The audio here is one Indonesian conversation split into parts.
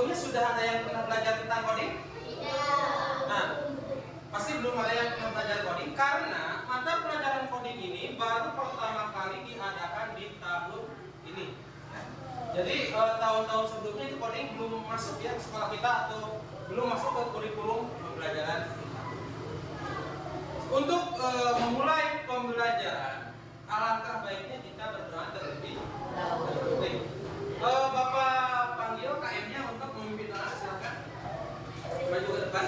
sebelumnya sudah ada yang pernah belajar tentang coding? Nah, pasti belum ada yang pernah belajar coding karena mata pelajaran coding ini baru pertama kali diadakan di tahun ini. Jadi tahun-tahun sebelumnya itu coding belum masuk ya ke sekolah kita atau belum masuk ke kurikulum pembelajaran. Untuk memulai pembelajaran, alangkah baiknya kita berdoa terlebih dahulu. Bapak panggil KM-nya untuk memimpin doa, silakan maju ke depan.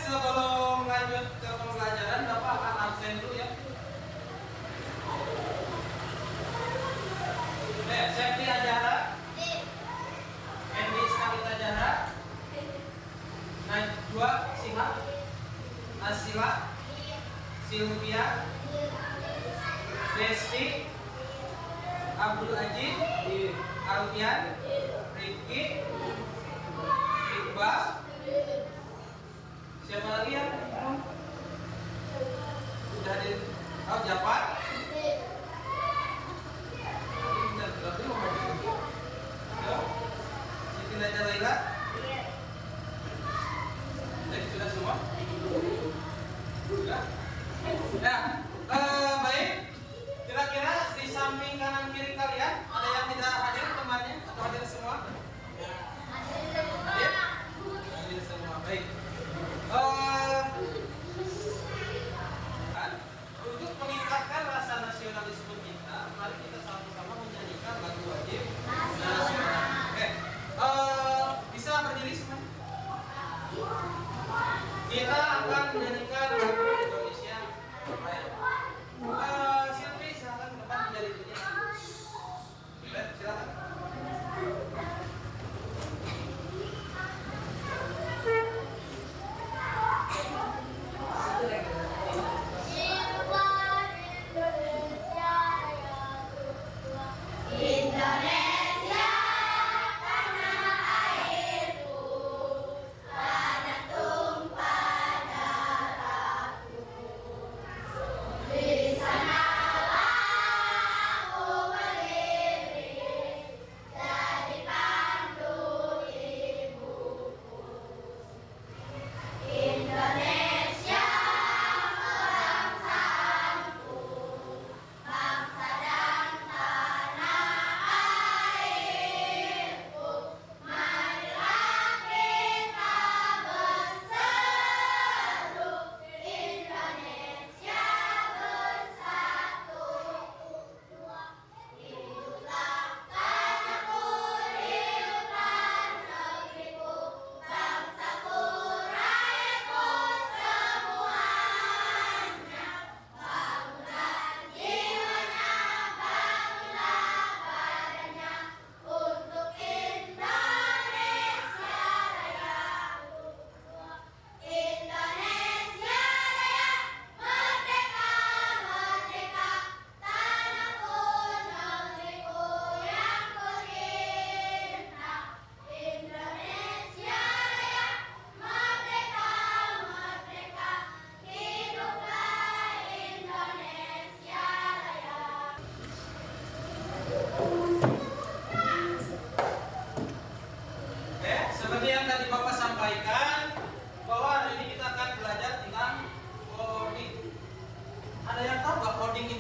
Sebelum lanjut ke pembelajaran, Bapak akan absen dulu ya. Septi Ajara, Endi Skalita Jara, Najwa Sihab, Asila, Silvia, Desti, Abdul Ajid, Alfian, Riki, Iqbal. Siapa lagi ya? Sudah hadir? Oh, Japar? Siti Naja Laila? Sudah semua? Sudah? Ya, baik. Kira-kira di samping kanan kiri kalian ada yang tidak hadir temannya atau hadir semua? Hadir semua. Ya? Hadir semua. Baik. Untuk meningkatkan rasa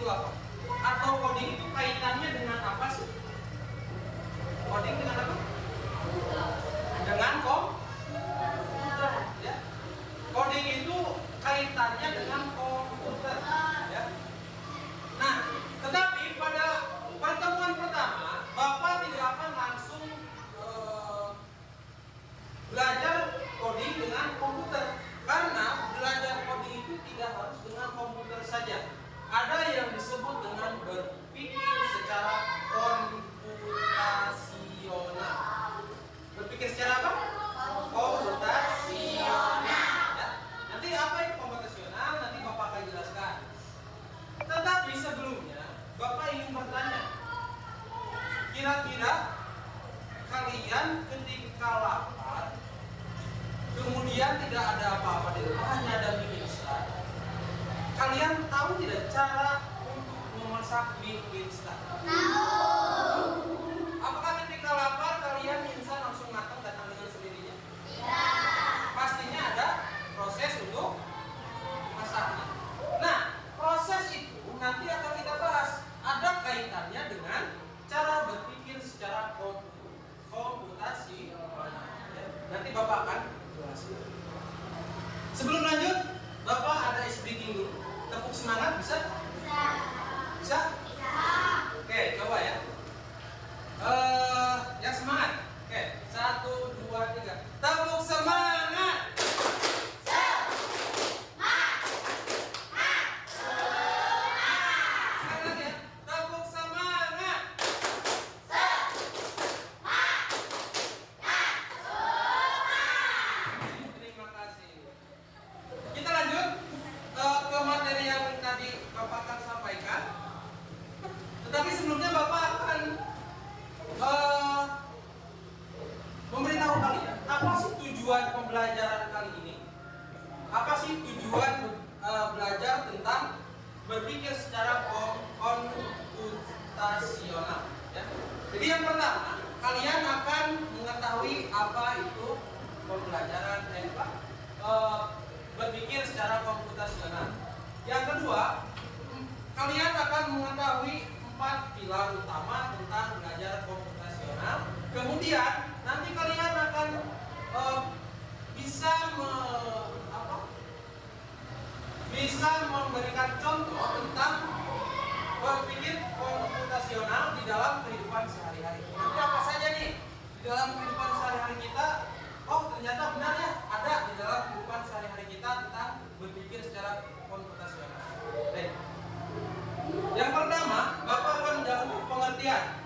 apa? Atau coding itu kaitannya dengan apa sih? Coding dengan apa? Dengan komputer, ya. Coding itu kaitannya dengan komputer, ya. Nah, tetapi pada pertemuan pertama, Bapak tidak akan langsung belajar coding dengan komputer, karena belajar coding itu tidak harus dengan komputer saja. Ada yang disebut dengan berpikir secara komputasional. Berpikir secara apa? Komputasional. Ya. Nanti apa itu komputasional? Nanti Bapak akan jelaskan. Tetapi sebelumnya, Bapak ingin bertanya, kira-kira kalian ketika lapar, kemudian tidak ada apa-apa di rumah, hanya ada mie instan, kalian tahu tidak cara untuk memasak mie instan? Tahu. Apakah ketika lapar kalian mie instan langsung matang datang dengan sendirinya? Tidak. Pastinya ada proses untuk masaknya. Nah, proses itu nanti akan kita bahas. Ada kaitannya dengan cara berpikir secara komputasi. Nanti Bapak akan jelaskan. Sebelum lanjut, Bapak ada ice breaking dulu. Tepuk semangat bisa? Bisa. Bisa? Bisa. Oke, coba ya. Yang semangat. Oke, 1, 2, 3. Tepuk semangat. Tetapi sebelumnya Bapak akan memberitahu kalian apa sih tujuan pembelajaran kali ini? Apa sih tujuan belajar tentang berpikir secara komputasional? Ya. Jadi yang pertama, kalian akan mengetahui apa itu pembelajaran berpikir secara komputasional. Yang kedua, kalian akan mengetahui 4 pilar utama tentang belajar komputasional. Kemudian nanti kalian akan bisa memberikan contoh tentang berpikir komputasional di dalam kehidupan sehari-hari. Nanti apa saja nih di dalam kehidupan sehari-hari kita? Oh, ternyata benar ya, ada di dalam kehidupan sehari-hari kita tentang berpikir secara komputasional. Baik. Yang pertama, Bapak akan menjawab pengertian.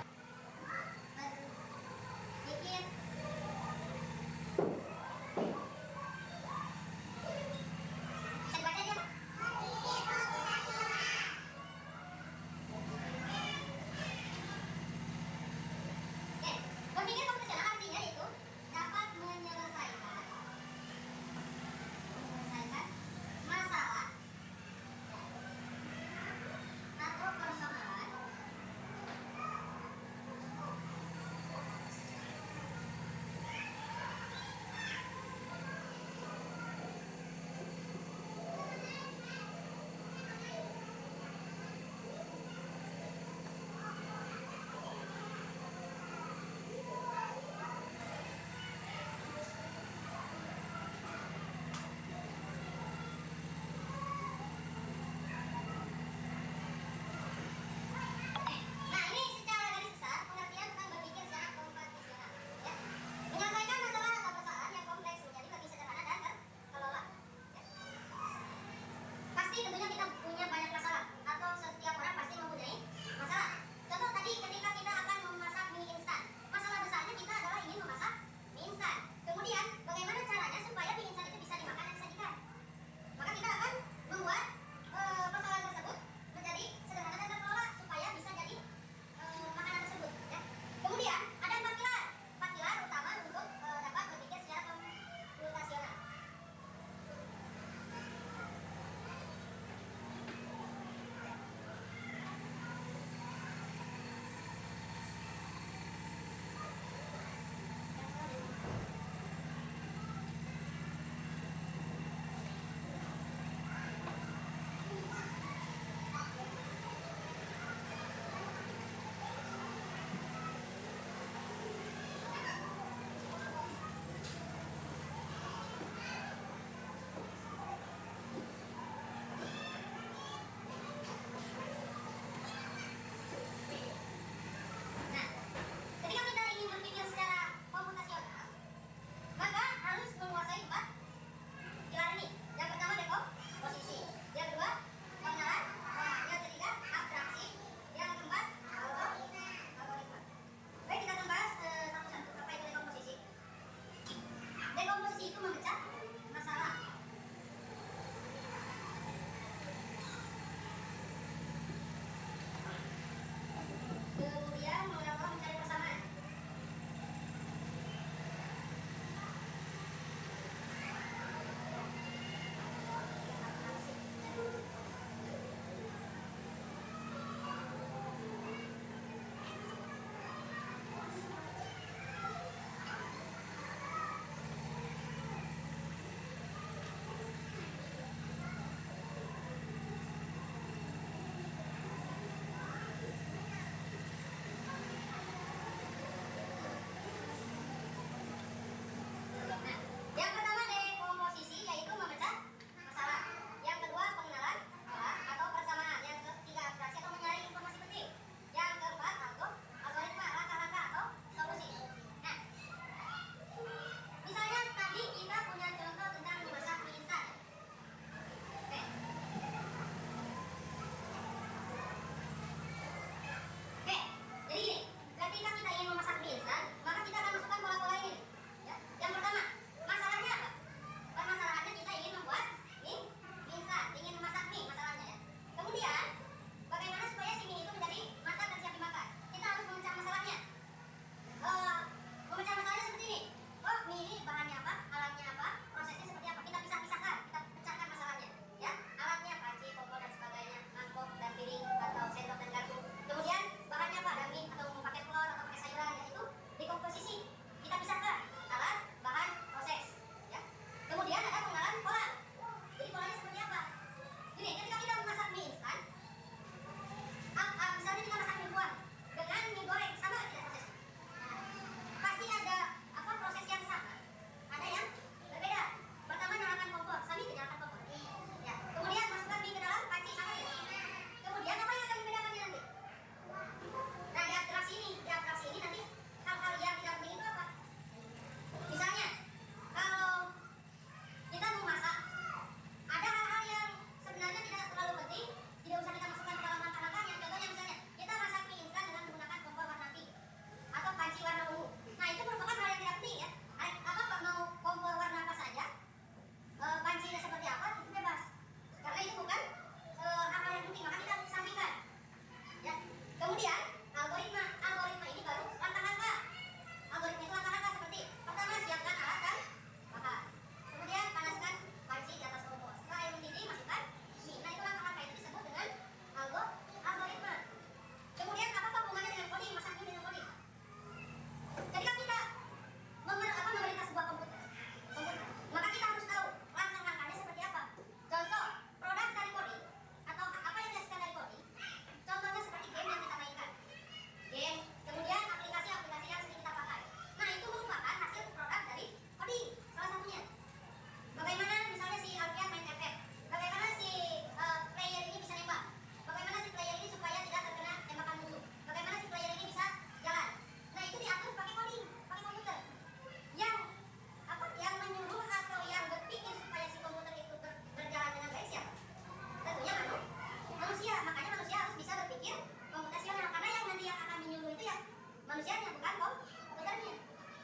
manusianya, bukan komputernya.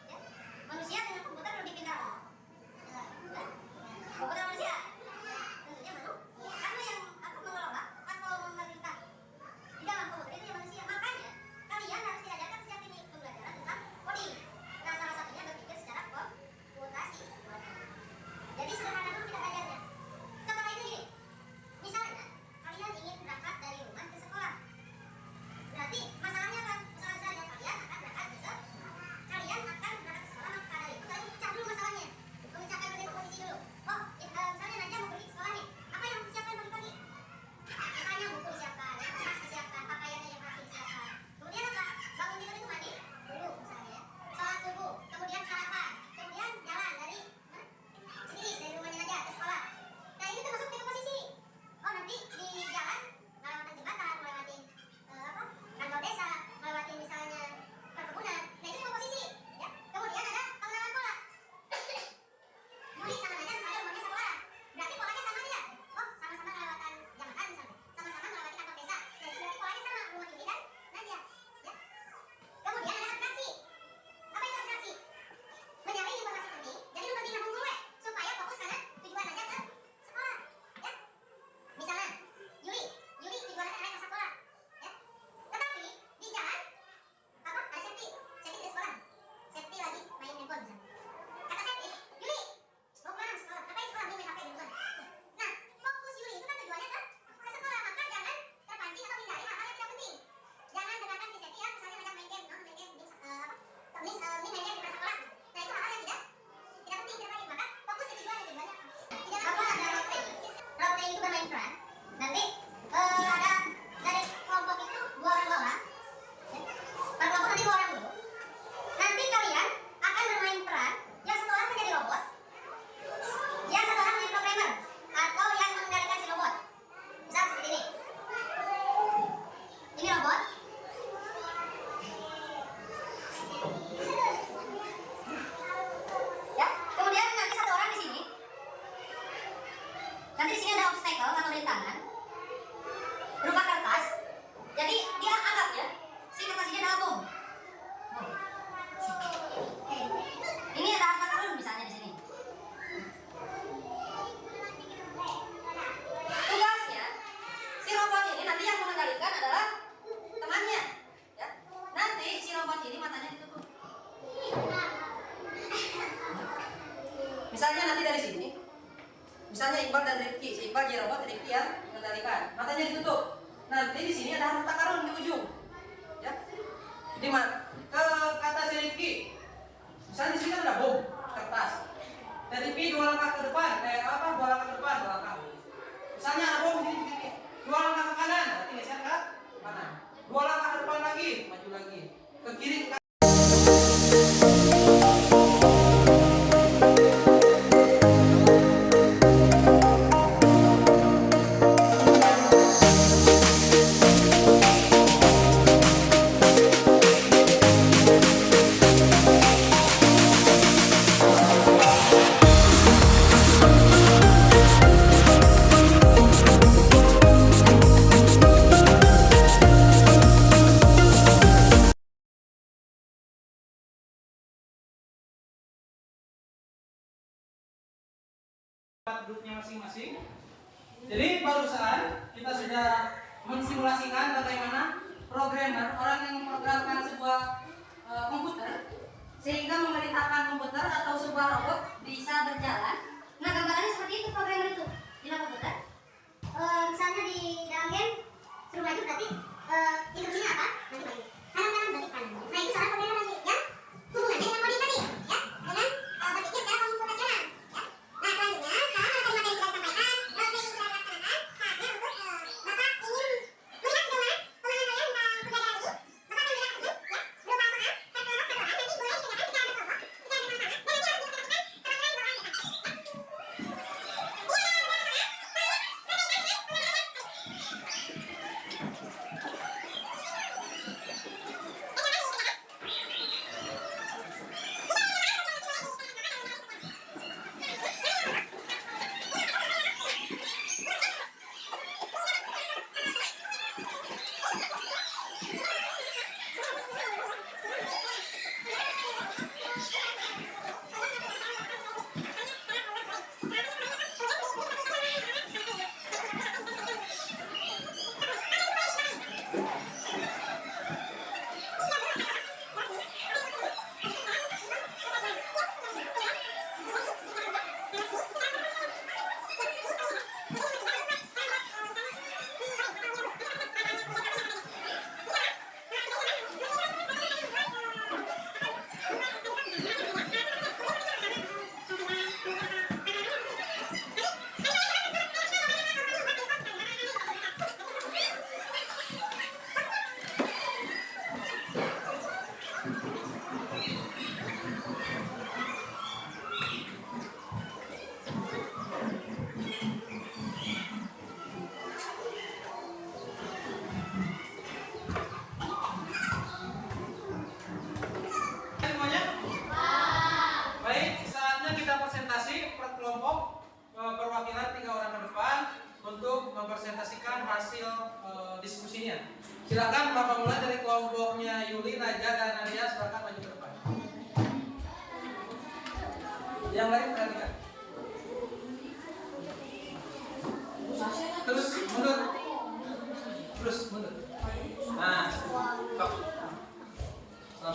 Ya. Manusia dengan komputer lebih pintar. Komputer manusia tentunya karena yang mengelola atau memerintah di dalam komputer itu ya manusia. Makanya kalian harus diajarkan sejak dini pembelajaran tentang coding. Nah, salah satunya berpikir secara komputasi. Jadi sederhana dulu kita belajarnya. Contoh lainnya gini, misalnya kalian ingin berangkat dari rumah ke sekolah. Berarti masalahnya apa? Masalah besarnya kalian akan berangkat ke sekolah. Kalian akan berangkat ke sekolah, maka dari itu kalian pecah dulu masalahnya. Memecahkan dari posisi dulu. Oh, misalnya Najwa mau pergi ke sekolah nih. Apa yang disiapkan pagi-pagi? Misalnya buku disiapkan, tas disiapkan, pakaiannya yang rapi disiapkan. Kemudian apa? Bangun tidur itu mandi dulu misalnya ya. Sholat subuh, kemudian sarapan, kemudian jalan dari sendiri dari rumahnya Najwa ke sekolah. Nah, ini termasuk tiga posisi. Oh, nanti di jalan melewati jembatan, melewati kantor desa, melewati misalnya perkebunan. Nah, itu tiga posisi ya. Kemudian ada pengenalan pola. Yuli sama Najwa misalnya rumahnya sekolah. Berarti polanya sama tidak? Oh, sama-sama melewati jembatan misalnya. Sama-sama melewati kantor desa. Nah, itu berarti polanya sama rumah Yuli dan Najwa. Ya. Kemudian ada atraksi. Apa itu atraksi? Mencari informasi penting. Jadi lu penting nabung dulu supaya fokus karena tujuan Najwa ke sekolah. Ya. Misalnya Yuli tujuannya kan ke sekolah. Ya. Tetapi di jalan ada Septi di sekolah. Septi lagi main handphone misalnya. Kata Septi, Yuli mau kemana sekolah? Ngapain sekolah? Dia main HP di rumah. Nah, fokus Yuli itu kan tujuannya ke sekolah. Maka jangan terpancing atau hindari hal-hal yang tidak penting. Jangan dengarkan si Septi yang misalnya main game main game di sekolah. Nah, itu hal-hal yang tidak penting, tidak baik. Maka fokus ke tujuannya apa? Apa ada role play itu bermain peran. Nanti ada dari kelompok itu 2 orang. Per kelompok nanti 2 orang dulu. Nanti kalian akan bermain peran. Yang satu orang menjadi robot, yang satu orang menjadi programmer atau yang mengendalikan si robot. Misal seperti ini. Ini robot. Ya, kemudian nanti satu orang di sini. Nanti di sini ada obstacle atau rintangan berupa kertas. Jadi dia anggapnya si kertas ini adalah bom. Ini ada harta karun misalnya di sini. Tugasnya si robot ini nanti yang mengendalikan adalah temannya. Ya. Nanti si robot ini matanya ditutup. Misalnya nanti dari sini. Misalnya Iqbal dan Rifki, si Iqbal jadi robot, Rifki yang mengendalikan. Matanya ditutup. Nanti di sini ada harta karun di ujung. Ya. Di mana? Kata si Rifki. Misalnya di sini ada bom, kertas. Dan Rifki 2 langkah ke depan, 2 langkah ke depan, 2 langkah. Misalnya ada bom di sini. 2 langkah ke kanan, berarti geser ke kanan. 2 langkah ke depan lagi, maju lagi. Ke kiri, ke kanan. Grupnya masing-masing. Jadi barusan kita sudah mensimulasikan bagaimana programmer, orang yang memprogramkan sebuah komputer sehingga memerintahkan komputer atau sebuah robot bisa berjalan. Nah, gambarannya seperti itu programmer itu di dalam komputer. Misalnya di dalam game suruh maju berarti instruksinya apa? Maju maju. Kanan berarti kanan. Nah, itu seorang programmer lagi yang hubungannya dengan coding tadi, ya, dengan berpikir secara komputasional. Ya. Nah, selanjutnya sekarang ada kalimat yang sudah disampaikan, role play yang sudah dilaksanakan. Saatnya untuk Bapak ingin melihat sejauh mana pemahaman kalian tentang pembelajaran ini. Bapak akan berikan assessment, ya, berupa soal per kelompok 1 orang. Nanti boleh dikerjakan secara berkelompok, secara bersama-sama, dan nanti harus diperhatikan teman-teman 2 orang di atas. sini ya. Silakan Bapak mulai dari kelompoknya Yuli, Naja, dan Nadia. Silakan maju ke depan. Yang lain perhatikan. Terus mundur. Terus mundur. Nah, stop. Stop.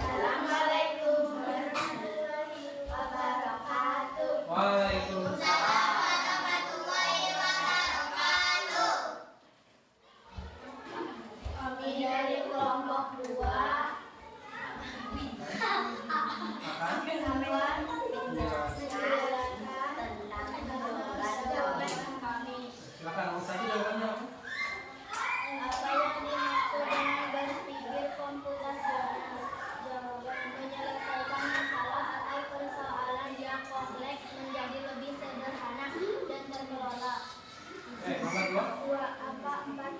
Assalamualaikum warahmatullahi wabarakatuh. Waalaikumsalam. Warahmatullahi wabarakatuh. Kami dari kelompok 2 Silakan ngomong saja jawabannya apa? Apa yang dimaksud dengan berpikir komputasional? Jawaban: menyelesaikan masalah atau persoalan yang kompleks menjadi lebih sederhana dan terkelola. Nomor 2. Apa empat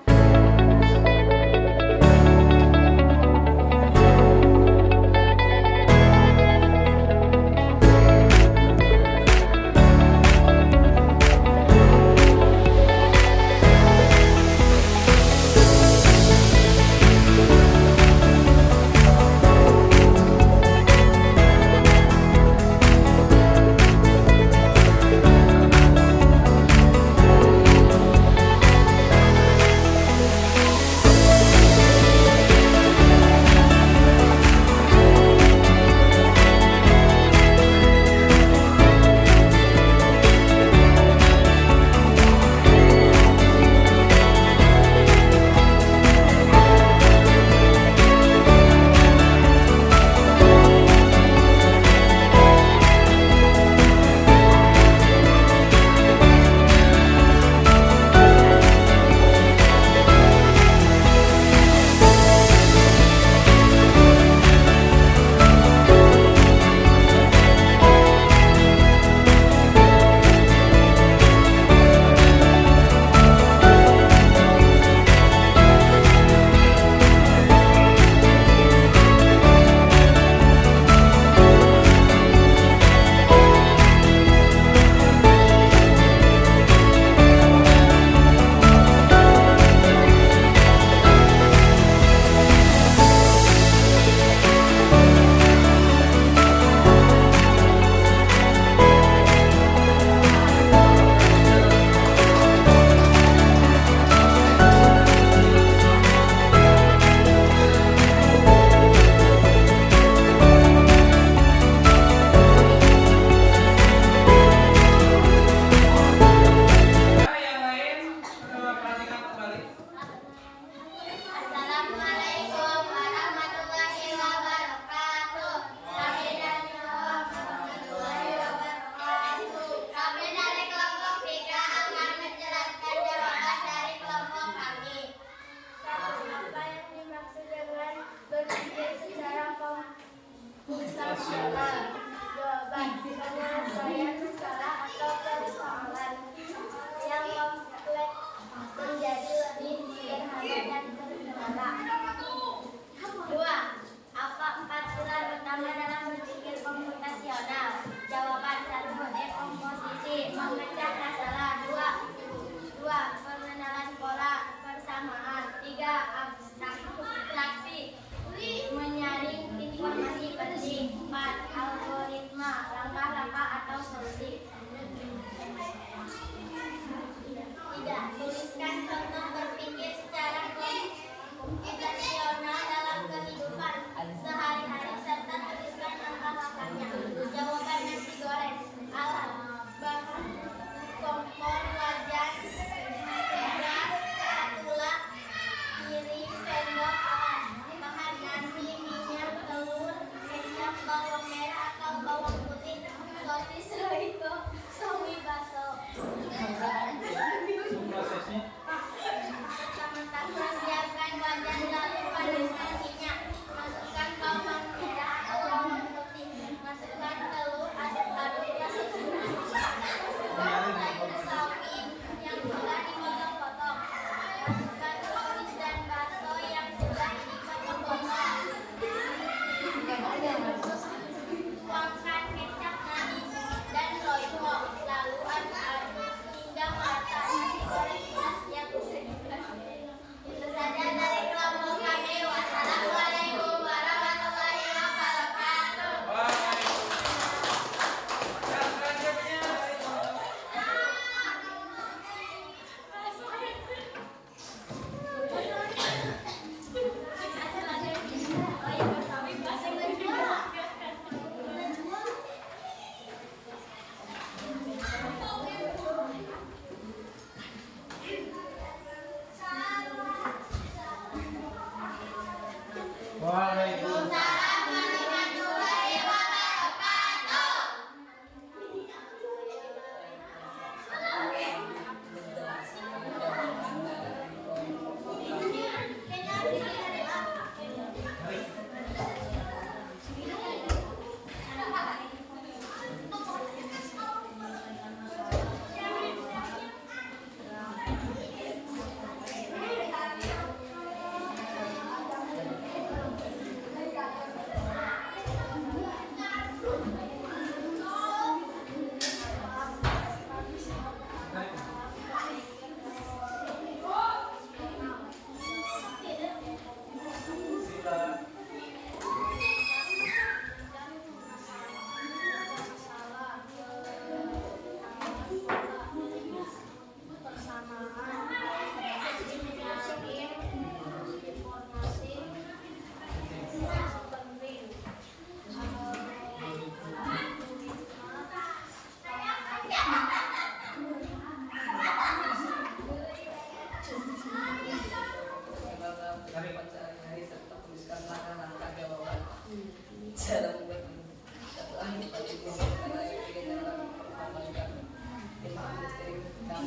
Sekian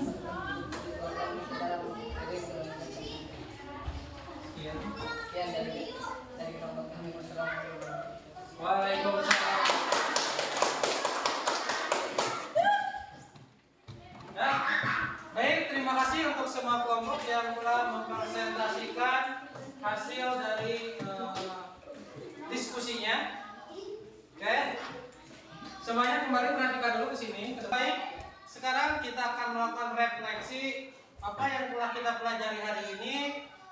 dari kelompok kami. Wassalamualaikum. Waalaikumsalam. Ya, baik, terima kasih untuk semua kelompok yang telah mempresentasikan hasil dari diskusinya. Oke, semuanya kembali perhatikan dulu ke sini. Baik, sekarang kita akan melakukan refleksi apa yang telah kita pelajari hari ini,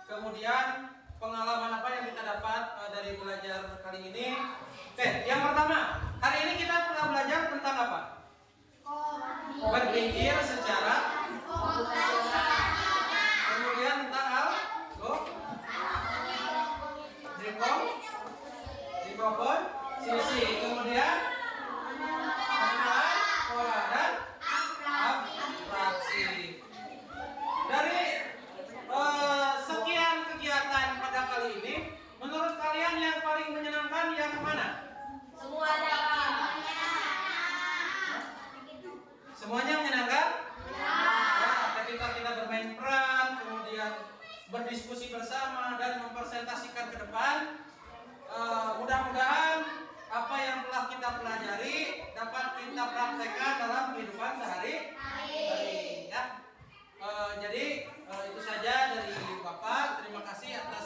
kemudian pengalaman apa yang kita dapat dari belajar kali ini. Oke, yang pertama, hari ini kita telah belajar tentang apa? Berpikir secara, kemudian tentang sisi, kemudian pengenalan pola dan abstraksi. Dari sekian kegiatan pada kali ini, menurut kalian yang paling menyenangkan yang mana? Semuanya menyenangkan? Ya, ketika kita bermain peran, kemudian berdiskusi bersama dan mempresentasikan ke depan, mudah-mudahan apa yang telah kita pelajari dapat kita praktekkan dalam kehidupan sehari-hari. Ya. Jadi itu saja dari Bapak. Terima kasih atas